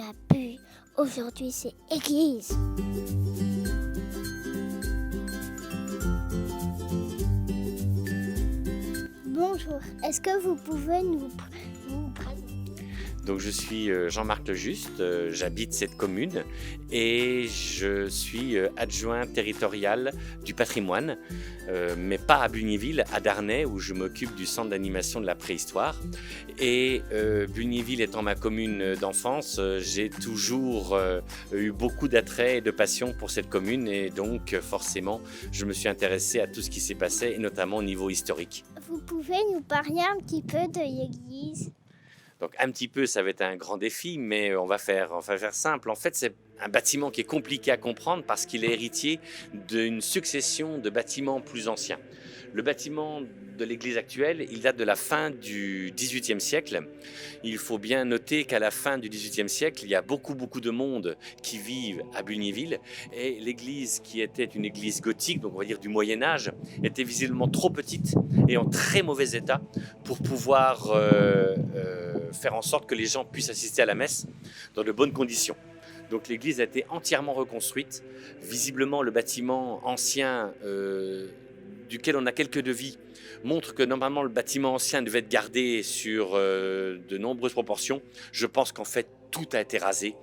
la bulle. Aujourd'hui, c'est église. Bonjour, est-ce que vous pouvez nous présenter? Donc je suis Jean-Marc Lejuste, j'habite cette commune et je suis adjoint territorial du patrimoine, mais pas à Bugnéville, à Darney où je m'occupe du centre d'animation de la préhistoire. Et Bugnéville étant ma commune d'enfance, j'ai toujours eu beaucoup d'attrait et de passion pour cette commune et donc forcément je me suis intéressé à tout ce qui s'est passé et notamment au niveau historique. Vous pouvez nous parler un petit peu de l'église? Donc un petit peu, ça va être un grand défi, mais on va faire simple. En fait, c'est un bâtiment qui est compliqué à comprendre parce qu'il est héritier d'une succession de bâtiments plus anciens. Le bâtiment de l'église actuelle, il date de la fin du XVIIIe siècle. Il faut bien noter qu'à la fin du XVIIIe siècle, il y a beaucoup de monde qui vivent à Bugnéville. Et l'église, qui était une église gothique, donc on va dire du Moyen-Âge, était visiblement trop petite et en très mauvais état pour pouvoir faire en sorte que les gens puissent assister à la messe dans de bonnes conditions. Donc l'église a été entièrement reconstruite. Visiblement, le bâtiment ancien duquel on a quelques devis montre que normalement le bâtiment ancien devait être gardé sur de nombreuses proportions. Je pense qu'en fait tout a été rasé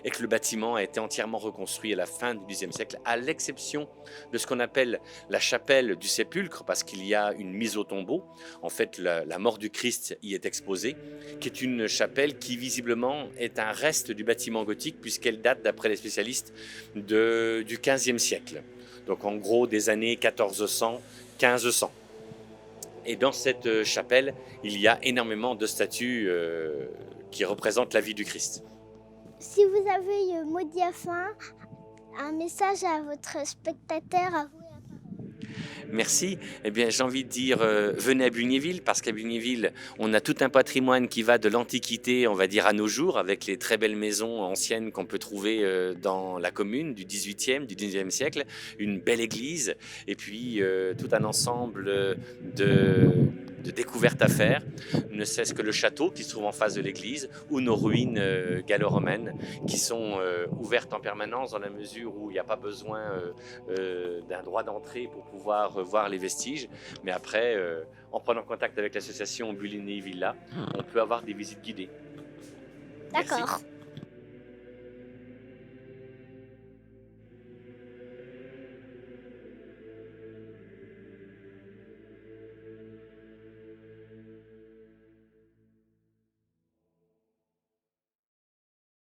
et que le bâtiment a été entièrement reconstruit à la fin du Xe siècle, à l'exception de ce qu'on appelle la chapelle du sépulcre, parce qu'il y a une mise au tombeau. En fait, la mort du Christ y est exposée, qui est une chapelle qui visiblement est un reste du bâtiment gothique, puisqu'elle date, d'après les spécialistes, du XVe siècle. Donc en gros des années 1400, 1500. Et dans cette chapelle, il y a énormément de statues qui représentent la vie du Christ. Si vous avez le mot de la fin, un message à votre spectateur, à vous. Merci. Eh bien, j'ai envie de dire, venez à Bugnéville, parce qu'à Bugnéville, on a tout un patrimoine qui va de l'Antiquité, on va dire, à nos jours, avec les très belles maisons anciennes qu'on peut trouver dans la commune du XVIIIe, du XIXe siècle, une belle église, et puis tout un ensemble de découvertes à faire, ne serait-ce que le château qui se trouve en face de l'église, ou nos ruines gallo-romaines qui sont ouvertes en permanence dans la mesure où il n'y a pas besoin d'un droit d'entrée pour pouvoir voir les vestiges. Mais après, en prenant contact avec l'association Bulini Villa, on peut avoir des visites guidées. D'accord. Merci.